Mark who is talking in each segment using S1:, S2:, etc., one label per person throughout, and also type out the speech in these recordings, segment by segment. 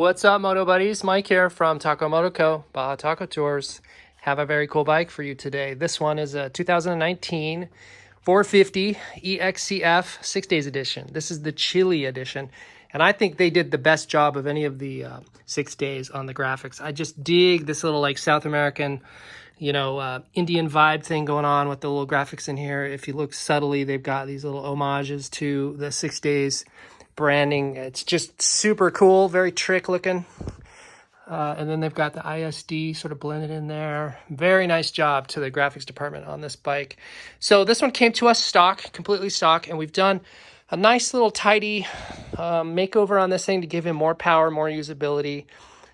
S1: What's up, Moto Buddies? Mike here from Taco Moto Co. Baja Taco Tours. Have a very cool bike for you today. This one is a 2019 450 EXCF 6 Days Edition. This is the Chile edition, and I think they did the best job of any of the 6 days on the graphics. I just dig this little like South American, Indian vibe thing going on with the little graphics in here. If you look subtly, they've got these little homages to the 6 days branding. It's just super cool, very trick looking. And then they've got the ISD sort of blended in there. Very nice job to the graphics department on this bike. So this one came to us stock, completely stock, and we've done a nice little tidy makeover on this thing to give him more power, more usability,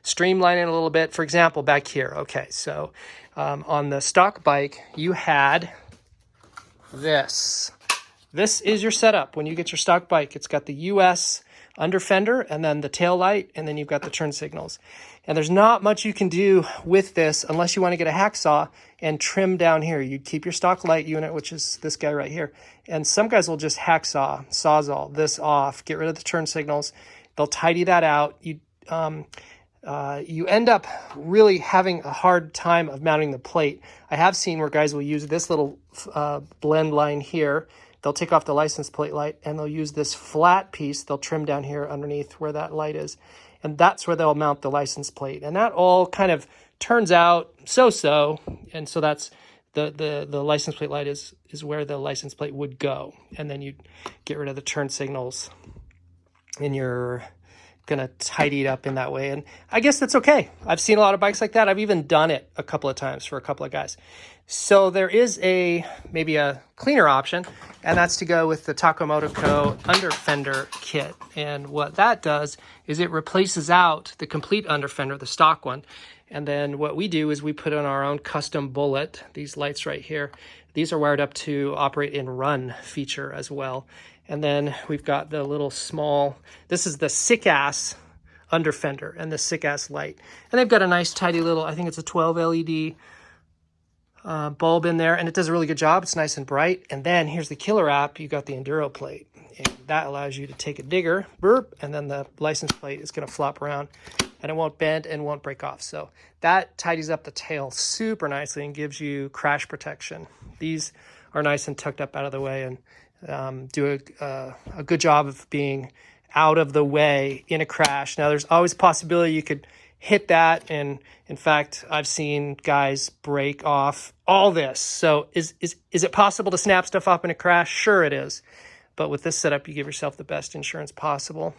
S1: streamline it a little bit. For example, back here. Okay, so on the stock bike, you had this. This is your setup when you get your stock bike. It's got the US under fender and then the tail light, and then you've got the turn signals. And there's not much you can do with this unless you want to get a hacksaw and trim down here. You keep your stock light unit, which is this guy right here. And some guys will just hacksaw, sawzall this off, get rid of the turn signals. They'll tidy that out. You end up really having a hard time of mounting the plate. I have seen where guys will use this little blend line here. They'll take off the license plate light and they'll use this flat piece. They'll trim down here underneath where that light is. And that's where they'll mount the license plate. And that all kind of turns out so-so. And so that's the license plate light is where the license plate would go. And then you get rid of the turn signals and you're going to tidy it up in that way. And I guess that's okay. I've seen a lot of bikes like that. I've even done it a couple of times for a couple of guys. So there is maybe a cleaner option, and that's to go with the Taco Moto Co. under fender kit. And what that does is it replaces out the complete under fender, the stock one. And then what we do is we put on our own custom bullet, these lights right here. These are wired up to operate in run feature as well. And then we've got the little small, this is the sick ass under fender and the sick ass light. And they've got a nice tidy little, I think it's a 12 LED bulb in there, and it does a really good job. It's nice and bright. And then here's the killer app. You got the Enduro plate, and that allows you to take a digger, burp, and then the license plate is going to flop around and it won't bend and won't break off. So that tidies up the tail super nicely and gives you crash protection. These are nice and tucked up out of the way and do a good job of being out of the way in a crash. Now there's always a possibility you could hit that, and in fact I've seen guys break off all this. So is it possible to snap stuff up in a crash? Sure it is, but with this setup you give yourself the best insurance possible.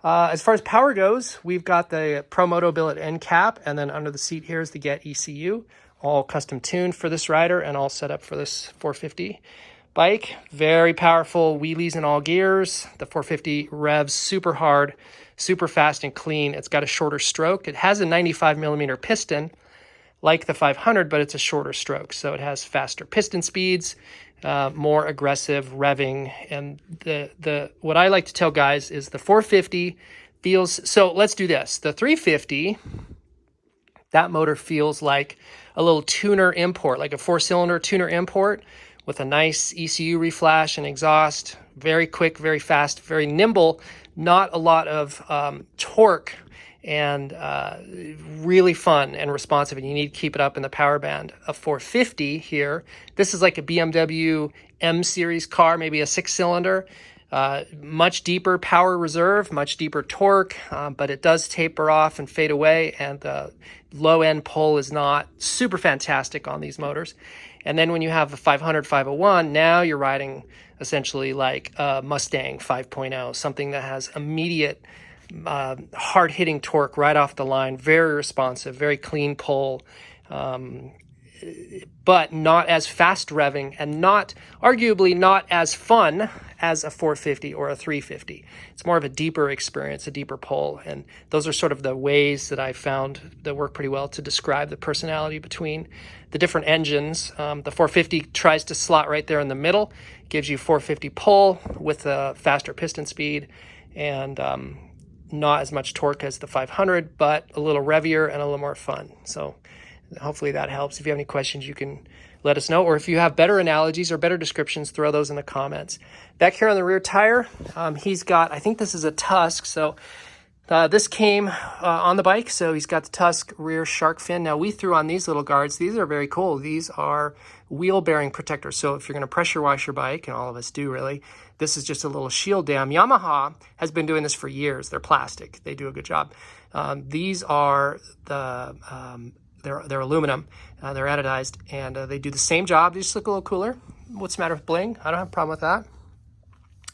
S1: As far as power goes, we've got the Pro Moto billet end cap, and then under the seat here is the Get ECU, all custom tuned for this rider and all set up for this 450 bike. Very powerful wheelies in all gears. The 450 revs super hard, super fast and clean. It's got a shorter stroke. It has a 95 millimeter piston like the 500, but it's a shorter stroke. So it has faster piston speeds, more aggressive revving. And the what I like to tell guys is the 450 feels, so let's do this. The 350, that motor feels like a little tuner import, like a 4-cylinder tuner import, with a nice ECU reflash and exhaust. Very quick, very fast, very nimble, not a lot of torque, and really fun and responsive, and you need to keep it up in the power band. A 450 here, this is like a BMW M series car, maybe a 6-cylinder, much deeper power reserve, much deeper torque, but it does taper off and fade away, and the low end pull is not super fantastic on these motors. And then when you have a 500, 501, now you're riding essentially like a Mustang 5.0, something that has immediate hard-hitting torque right off the line, very responsive, very clean pull, but not as fast revving and arguably not as fun as a 450 or a 350. It's more of a deeper experience, a deeper pull, and those are sort of the ways that I found that work pretty well to describe the personality between the different engines. The 450 tries to slot right there in the middle, gives you 450 pull with a faster piston speed and not as much torque as the 500, but a little revier and a little more fun. So hopefully that helps. If you have any questions, you can let us know. Or if you have better analogies or better descriptions, throw those in the comments. Back here on the rear tire, he's got, I think this is a Tusk, so This came on the bike, so he's got the Tusk rear shark fin. Now we threw on these little guards. These are very cool. These are wheel bearing protectors. So if you're going to pressure wash your bike, and all of us do really, this is just a little shield dam. Yamaha has been doing this for years. They're plastic. They do a good job. These are the they're aluminum. They're anodized, and they do the same job. They just look a little cooler. What's the matter with bling? I don't have a problem with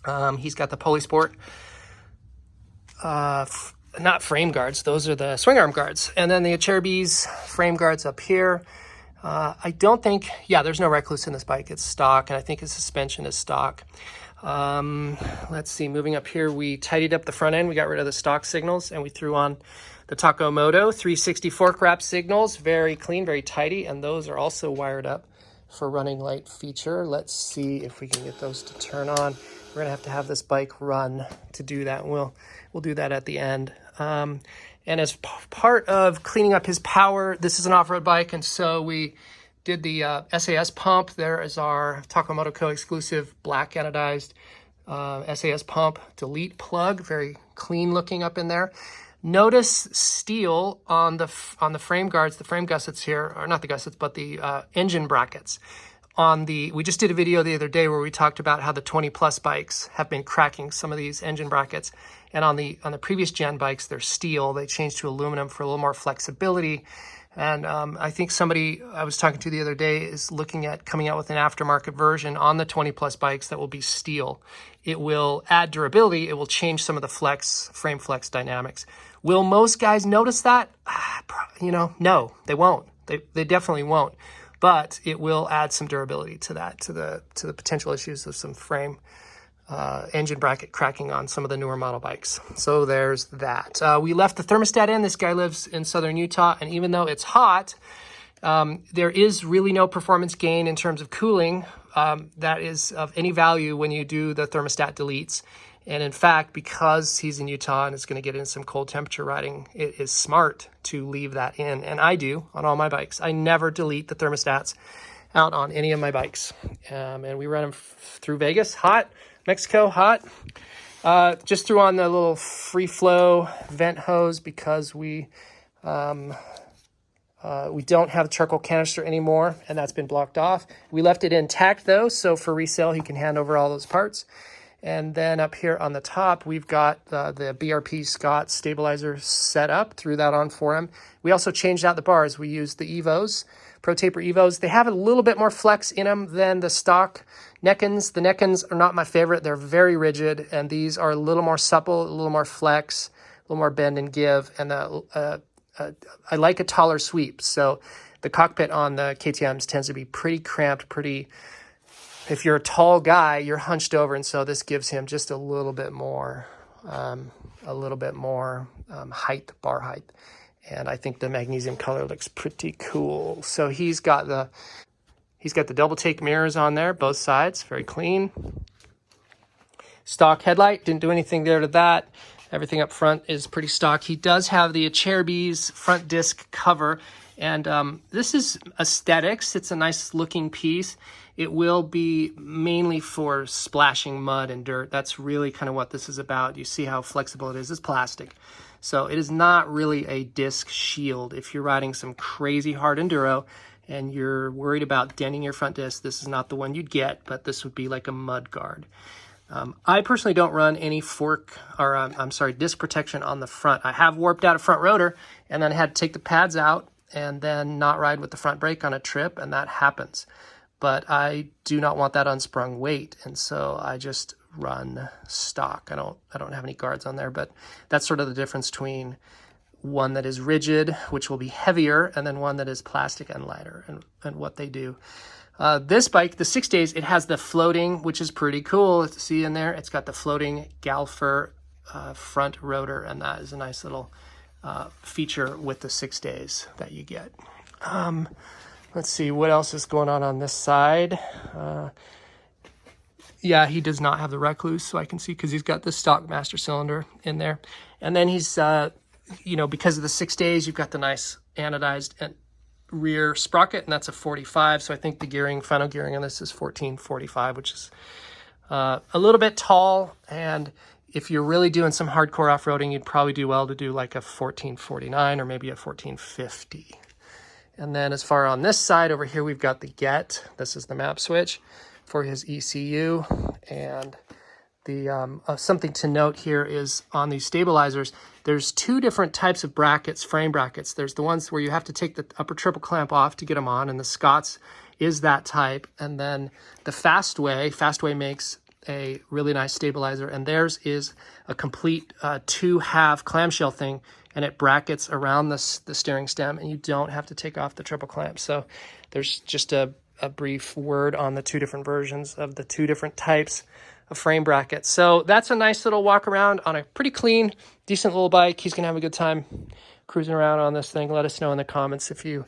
S1: that. He's got the Polysport. Not frame guards, those are the swing arm guards. And then the Acerbis frame guards up here. I don't think, yeah, there's no recluse in this bike. It's stock, and I think his suspension is stock. Let's see, moving up here, we tidied up the front end. We got rid of the stock signals, and we threw on the Takomoto 360 fork wrap signals. Very clean, very tidy, and those are also wired up for running light feature. Let's see if we can get those to turn on. We're gonna have to have this bike run to do that, and we'll do that at the end. And as part of cleaning up his power, this is an off-road bike, and so we did the SAS pump. There is our Takomoto Co. exclusive black anodized SAS pump delete plug, very clean looking up in there. Notice steel on the frame guards, the frame gussets here, or not the gussets, but the engine brackets. We just did a video the other day where we talked about how the 20 plus bikes have been cracking some of these engine brackets. And on the previous gen bikes, they're steel. They changed to aluminum for a little more flexibility. And I think somebody I was talking to the other day is looking at coming out with an aftermarket version on the 20 plus bikes that will be steel. It will add durability. It will change some of the frame flex dynamics. Will most guys notice that? No, they won't. They definitely won't. But it will add some durability to that, to the potential issues of some frame engine bracket cracking on some of the newer model bikes. So there's that. We left the thermostat in. This guy lives in southern Utah, and even though it's hot, there is really no performance gain in terms of cooling that is of any value when you do the thermostat deletes. And in fact, because he's in Utah and it's going to get in some cold temperature riding, it is smart to leave that in. And I do on all my bikes. I never delete the thermostats out on any of my bikes. And we run them through Vegas, hot, Mexico, hot. Just threw on the little free flow vent hose because we don't have the charcoal canister anymore, and that's been blocked off. We left it intact though, so for resale, he can hand over all those parts. And then up here on the top, we've got the BRP Scott stabilizer set up. Threw that on for him. We also changed out the bars. We used the Evos, Pro Taper Evos. They have a little bit more flex in them than the stock Neckens. The Neckens are not my favorite. They're very rigid, and these are a little more supple, a little more flex, a little more bend and give. And I like a taller sweep. So the cockpit on the KTMs tends to be pretty cramped, if you're a tall guy, you're hunched over, and so this gives him just a little bit more height, bar height. And I think the magnesium color looks pretty cool. So he's got the double take mirrors on there, both sides, very clean. Stock headlight, didn't do anything there to that. Everything up front is pretty stock. He does have the Acerbis front disc cover, and this is aesthetics. It's a nice looking piece. It will be mainly for splashing mud and dirt. That's really kind of what this is about. You see how flexible it is. It's plastic. So it is not really a disc shield. If you're riding some crazy hard enduro and you're worried about denting your front disc, this is not the one you'd get, but this would be like a mud guard. I personally don't run any disc protection on the front. I have warped out a front rotor and then had to take the pads out and then not ride with the front brake on a trip, and that happens. But I do not want that unsprung weight, and so I just run stock. I don't have any guards on there, but that's sort of the difference between one that is rigid, which will be heavier, and then one that is plastic and lighter, and what they do. This bike, the 6 days, it has the floating, which is pretty cool to see in there. It's got the floating Galfer front rotor, and that is a nice little feature with the 6 days that you get. Let's see, what else is going on this side? Yeah, he does not have the recluse, so I can see, because he's got the stock master cylinder in there. And then he's, because of the 6 days, you've got the nice anodized rear sprocket, and that's a 45. So I think the final gearing on this is 1445, which is a little bit tall. And if you're really doing some hardcore off-roading, you'd probably do well to do like a 1449 or maybe a 1450. And then as far on this side over here, we've got the get. This is the map switch for his ECU. And the something to note here is on these stabilizers, there's two different types of brackets, frame brackets. There's the ones where you have to take the upper triple clamp off to get them on, and the Scott's is that type. And then the Fastway makes a really nice stabilizer, and theirs is a complete two-half clamshell thing, and it brackets around the steering stem, and you don't have to take off the triple clamp. So there's just a brief word on the two different versions of the two different types of frame brackets. So that's a nice little walk around on a pretty clean, decent little bike. He's gonna have a good time cruising around on this thing. Let us know in the comments if you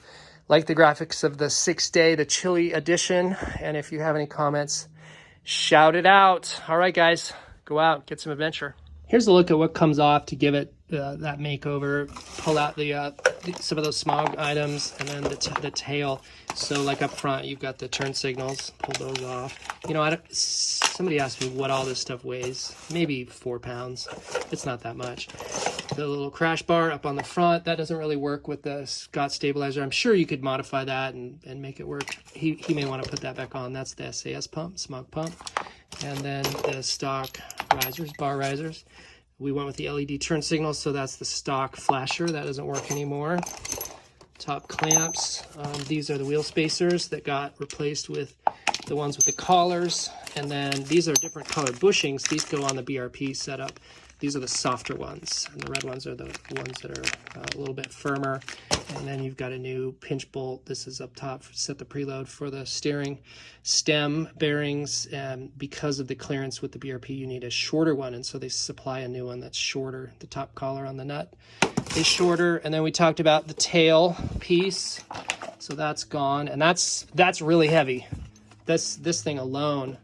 S1: like the graphics of the 6-day, the Chili edition, and if you have any comments, shout it out. All right, guys, go out, get some adventure. Here's a look at what comes off to give it that makeover. Pull out the some of those smog items, and then the tail. So like up front, you've got the turn signals. Pull those off. You know, somebody asked me what all this stuff weighs. Maybe 4 pounds. It's not that much. The little crash bar up on the front, that doesn't really work with the Scott stabilizer. I'm sure you could modify that and make it work. He may want to put that back on. That's the SAS pump, smog pump. And then the stock risers, bar risers. We went with the LED turn signals, so that's the stock flasher. That doesn't work anymore. Top clamps. These are the wheel spacers that got replaced with the ones with the collars. And then these are different colored bushings. These go on the BRP setup. These are the softer ones, and the red ones are the ones that are a little bit firmer. And then you've got a new pinch bolt. This is up top, set the preload for the steering stem bearings. And because of the clearance with the BRP, you need a shorter one, and so they supply a new one that's shorter. The top collar on the nut is shorter. And then we talked about the tail piece, so that's gone, and that's really heavy. This thing alone,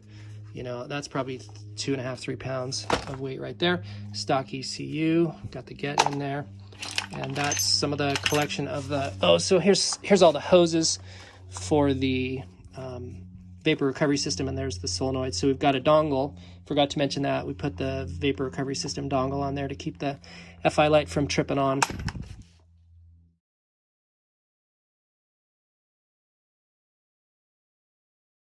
S1: you know, that's probably 2.5, 3 pounds of weight right there. Stock ECU, got the get in there. And that's some of the collection of the, so here's all the hoses for the vapor recovery system, and there's the solenoid. So we've got a dongle, forgot to mention that. We put the vapor recovery system dongle on there to keep the FI light from tripping on.